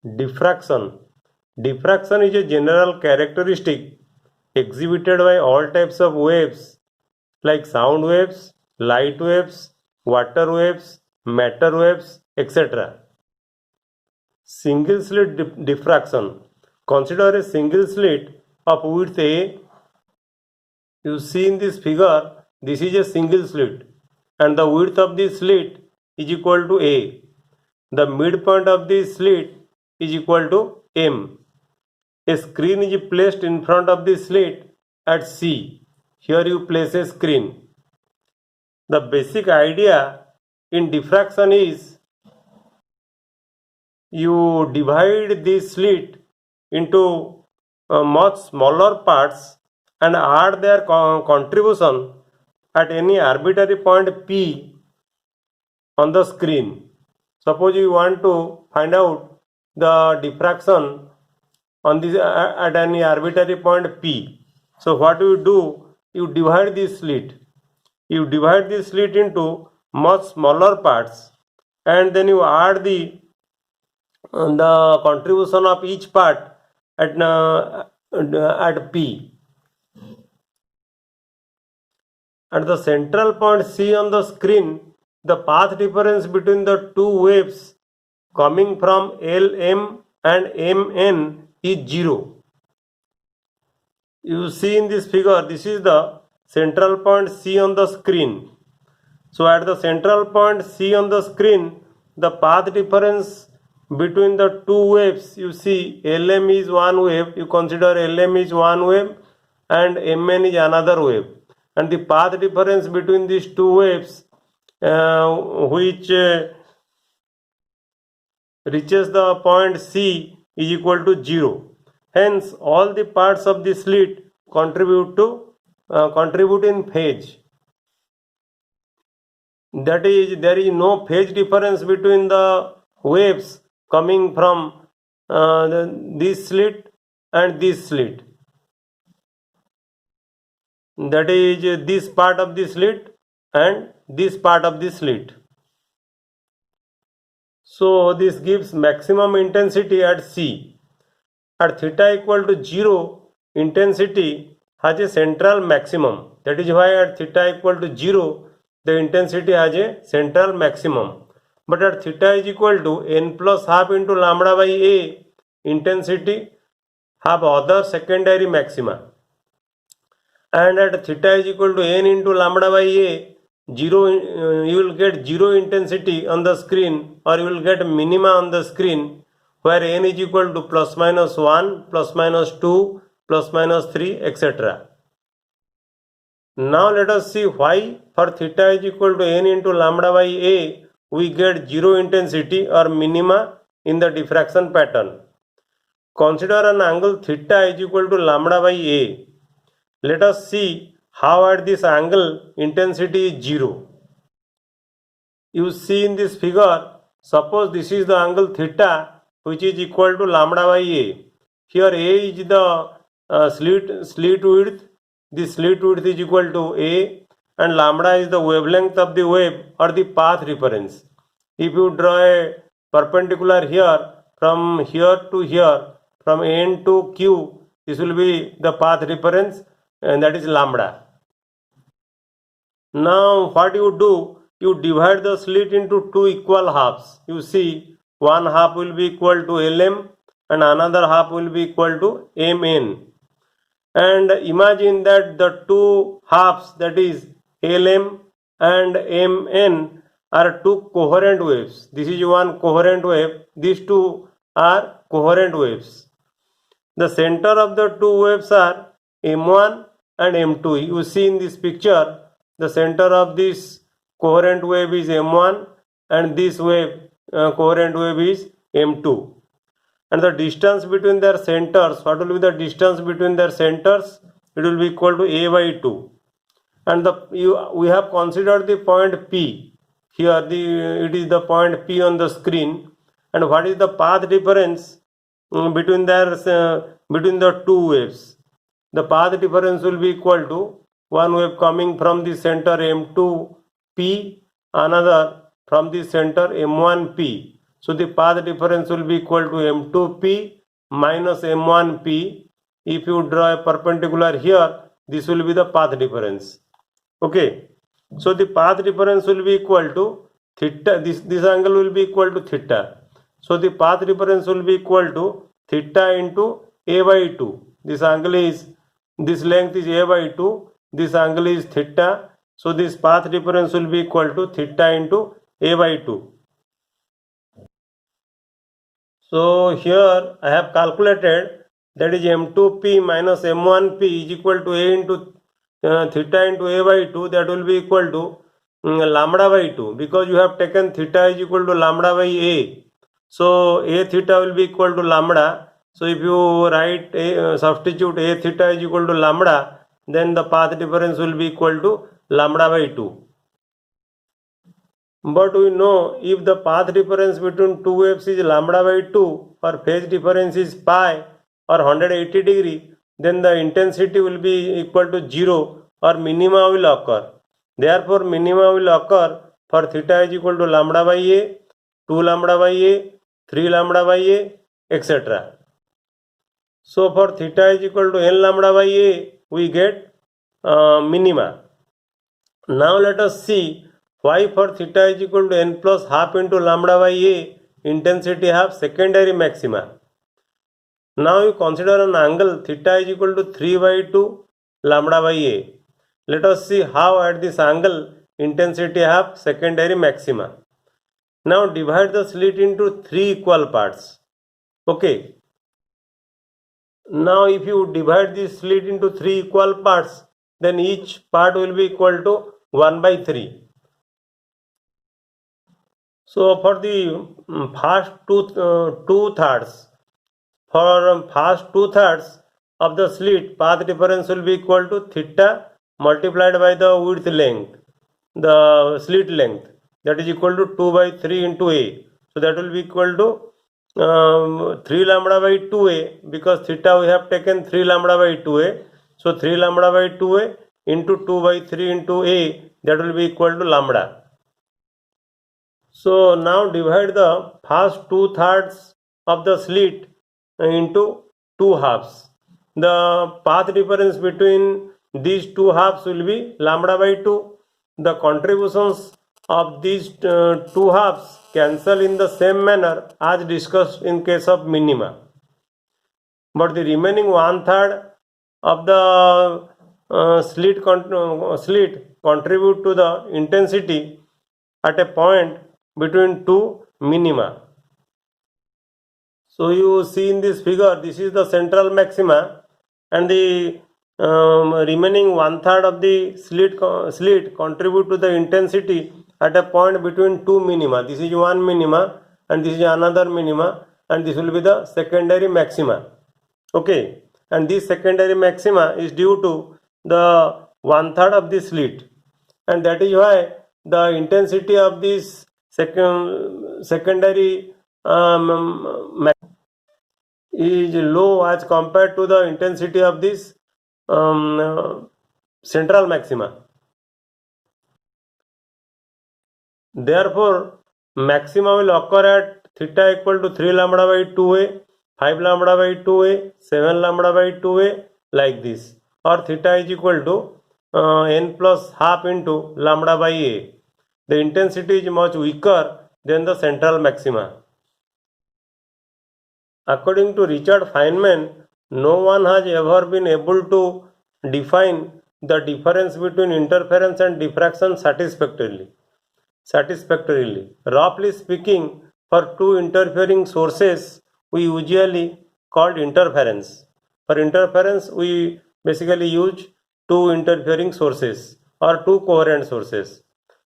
Diffraction. Diffraction is a general characteristic exhibited by all types of waves like sound waves, light waves, water waves, matter waves, etc. Single slit diffraction. Consider a single slit of width A. You see in this figure, this is a single slit and the width of this slit is equal to A. The midpoint of this slit is equal to M. A screen is placed in front of the slit at C. Here you place a screen. The basic idea in diffraction is you divide this slit into much smaller parts and add their contribution at any arbitrary point P on the screen. Suppose you want to find out the diffraction on this at any arbitrary point P. So what you do, you divide this slit. You divide this slit into much smaller parts and then you add the contribution of each part at P. At the central point C on the screen, the path difference between the two waves coming from LM and MN is 0. You see in this figure, this is the central point C on the screen. So at the central point C on the screen, the path difference between the two waves, you see LM is one wave, you consider LM is one wave and MN is another wave. And the path difference between these two waves which reaches the point C is equal to 0. Hence, all the parts of the slit contribute in phase. That is, there is no phase difference between the waves coming from this slit and this slit. That is this part of the slit and this part of the slit. So this gives maximum intensity at C. At theta equal to 0, intensity has a central maximum. That is why at theta equal to 0, the intensity has a central maximum. But at theta is equal to n plus half into lambda by A, intensity have other secondary maxima. And at theta is equal to n into lambda by A, you will get 0 intensity on the screen, or you will get minima on the screen where n is equal to plus minus 1, plus minus 2, plus minus 3, etc. Now let us see why for theta is equal to n into lambda by A we get 0 intensity or minima in the diffraction pattern. Consider an angle theta is equal to lambda by A. Let us see how at this angle intensity is 0. You see in this figure, suppose this is the angle theta which is equal to lambda by A. Here A is the slit width. This slit width is equal to A and lambda is the wavelength of the wave or the path difference. If you draw a perpendicular here from here to here, from N to Q, this will be the path difference and that is lambda. Now what you do, you divide the slit into two equal halves. You see one half will be equal to LM and another half will be equal to MN. And imagine that the two halves, that is LM and MN, are two coherent waves. This is one coherent wave. These two are coherent waves. The center of the two waves are M1 and M2. You see in this picture, the center of this coherent wave is M1 and this wave coherent wave is M2. And the distance between their centers, what will be the distance between their centers? It will be equal to A by 2. And we have considered the point P. Here it is the point P on the screen. And what is the path difference between the two waves? The path difference will be equal to one wave coming from the center M2P, another from the center M1P. So the path difference will be equal to m2p minus m1p. If you draw a perpendicular here, this will be the path difference. Okay. So the path difference will be equal to theta. This angle will be equal to theta. So the path difference will be equal to theta into a by 2. This angle is, this length is a by 2. This angle is theta. So this path difference will be equal to theta into a by 2. So here I have calculated, that is m2p minus m1p is equal to a into theta into a by 2, that will be equal to lambda by 2, because you have taken theta is equal to lambda by a. So a theta will be equal to lambda. So if you write substitute a theta is equal to lambda, then the path difference will be equal to lambda by 2. But we know if the path difference between two waves is lambda by 2 or phase difference is pi or 180 degree, then the intensity will be equal to 0 or minima will occur. Therefore, minima will occur for theta is equal to lambda by a, 2 lambda by a, 3 lambda by a, etc. So for theta is equal to n lambda by a, we get minima. Now let us see why for theta is equal to n plus half into lambda by a, intensity have secondary maxima. Now you consider an angle theta is equal to 3 by 2 lambda by a. Let us see how at this angle intensity have secondary maxima. Now divide the slit into 3 equal parts. Okay. Now if you divide this slit into 3 equal parts, then each part will be equal to 1 by 3. So for the first two-thirds of the slit, path difference will be equal to theta multiplied by the width length, the slit length, that is equal to 2 by 3 into a. So that will be equal to 3 lambda by 2a, because theta we have taken 3 lambda by 2a. So 3 lambda by 2a into 2 by 3 into a, that will be equal to lambda. So now divide the first two-thirds of the slit into two halves. The path difference between these two halves will be lambda by 2. The contributions of these two halves cancel in the same manner as discussed in case of minima. But the remaining 1/3 of the slit contribute to the intensity at a point between two minima. So you see in this figure, this is the central maxima, and the remaining 1/3 of the slit contribute to the intensity at a point between two minima. This is one minima and this is another minima, and this will be the secondary maxima. Okay, and this secondary maxima is due to the 1/3 of the slit, and that is why the intensity of this secondary is low as compared to the intensity of this central maxima. Therefore, maxima will occur at theta equal to 3 lambda by 2a, 5 lambda by 2a, 7 lambda by 2a, like this, or theta is equal to n plus half into lambda by a. The intensity is much weaker than the central maxima. According to Richard Feynman, no one has ever been able to define the difference between interference and diffraction satisfactorily. Roughly speaking, for two interfering sources, we usually called interference. For interference, we basically use two interfering sources or two coherent sources.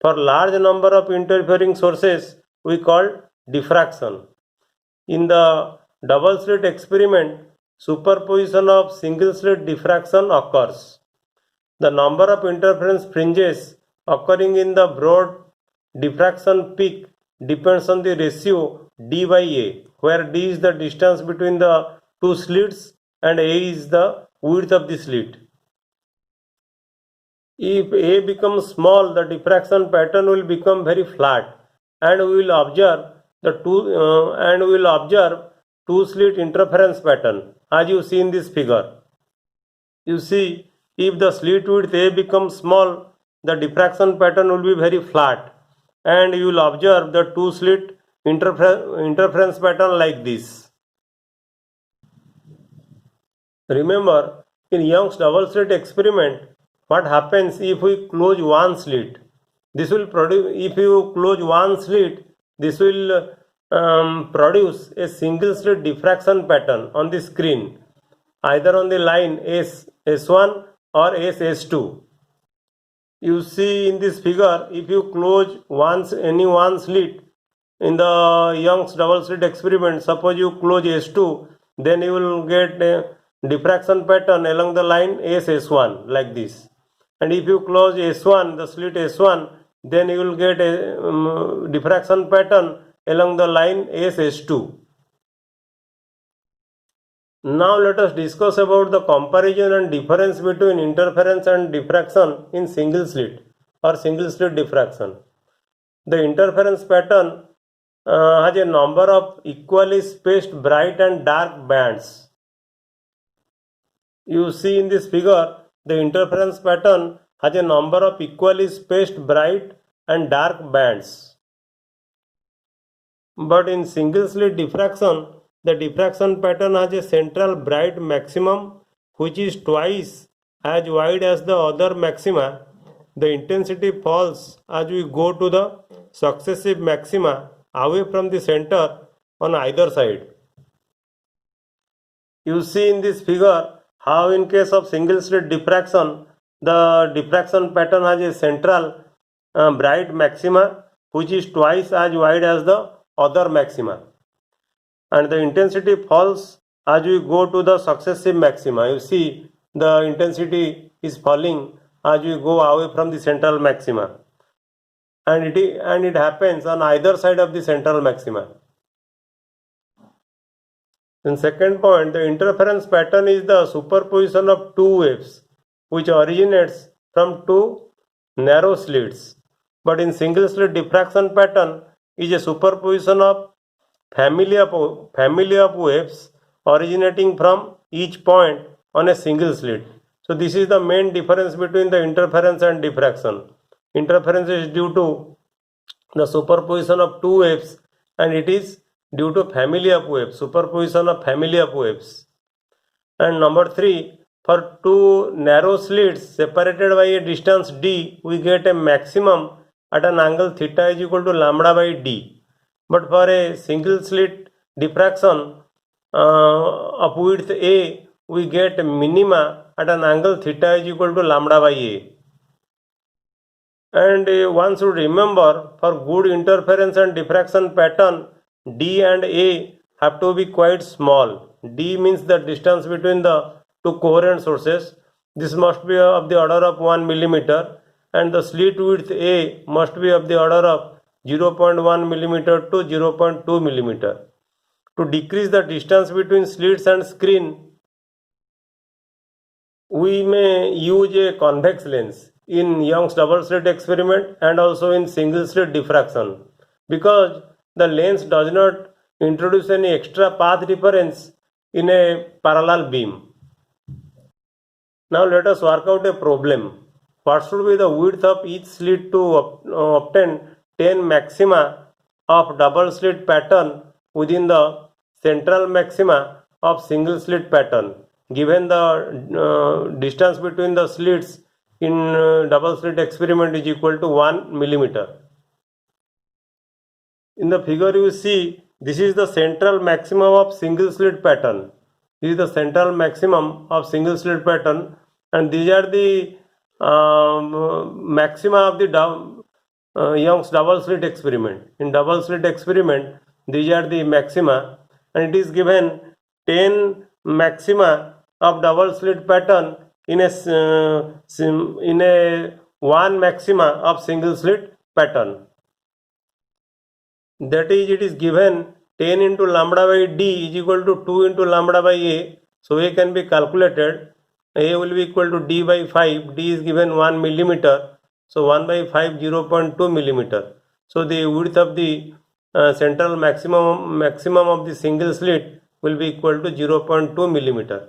For large number of interfering sources, we call diffraction. In the double slit experiment, superposition of single slit diffraction occurs. The number of interference fringes occurring in the broad diffraction peak depends on the ratio d by a, where d is the distance between the two slits and a is the width of the slit. If a becomes small, the diffraction pattern will become very flat, and we will observe the two and we will observe two slit interference pattern as you see in this figure. You see, if the slit width A becomes small, the diffraction pattern will be very flat, and you will observe the two slit interference pattern like this. Remember, in Young's double slit experiment, what happens if we close one slit? This will produce, if you close one slit, this will produce a single slit diffraction pattern on the screen, either on the line S1 or S2. You see in this figure, if you close any one slit in the Young's double slit experiment, suppose you close S2, then you will get a diffraction pattern along the line S1 like this. And if you close S1, the slit S1, then you will get a diffraction pattern along the line S2. Now let us discuss about the comparison and difference between interference and diffraction in single slit or single slit diffraction. The interference pattern has a number of equally spaced bright and dark bands. You see in this figure, the interference pattern has a number of equally spaced bright and dark bands. But in single slit diffraction, the diffraction pattern has a central bright maximum which is twice as wide as the other maxima. The intensity falls as we go to the successive maxima away from the center on either side. You see in this figure how in case of single slit diffraction, the diffraction pattern has a central bright maxima which is twice as wide as the other maxima, and the intensity falls as we go to the successive maxima. You see the intensity is falling as we go away from the central maxima, and it happens on either side of the central maxima. Then second point, the interference pattern is the superposition of two waves which originates from two narrow slits. But in single slit diffraction pattern is a superposition of family of waves originating from each point on a single slit. So this is the main difference between the interference and diffraction. Interference is due to the superposition of two waves, and it is due to family of waves, superposition of family of waves. And number 3, for two narrow slits separated by a distance d, we get a maximum at an angle theta is equal to lambda by d. But for a single slit diffraction of width a, we get minima at an angle theta is equal to lambda by a. And one should remember, for good interference and diffraction pattern, d and a have to be quite small. D means the distance between the two coherent sources. This must be of the order of 1 millimeter, and the slit width a must be of the order of 0.1 millimeter to 0.2 millimeter. To decrease the distance between slits and screen, we may use a convex lens in Young's double slit experiment and also in single slit diffraction, because the lens does not introduce any extra path difference in a parallel beam. Now let us work out a problem. What should be the width of each slit to obtain 10 maxima of double slit pattern within the central maxima of single slit pattern, given the distance between the slits in double slit experiment is equal to 1 millimeter. In the figure you see, this is the central maximum of single slit pattern. This is the central maximum of single slit pattern, and these are the maxima of the Young's double slit experiment. In double slit experiment, these are the maxima, and it is given 10 maxima of double slit pattern in a 1 maxima of single slit pattern. That is, it is given 10 into lambda by d is equal to 2 into lambda by a. So a can be calculated. A will be equal to d by 5. D is given 1 millimeter. So 1 by 5, 0.2 millimeter. So the width of the central maximum of the single slit will be equal to 0.2 millimeter.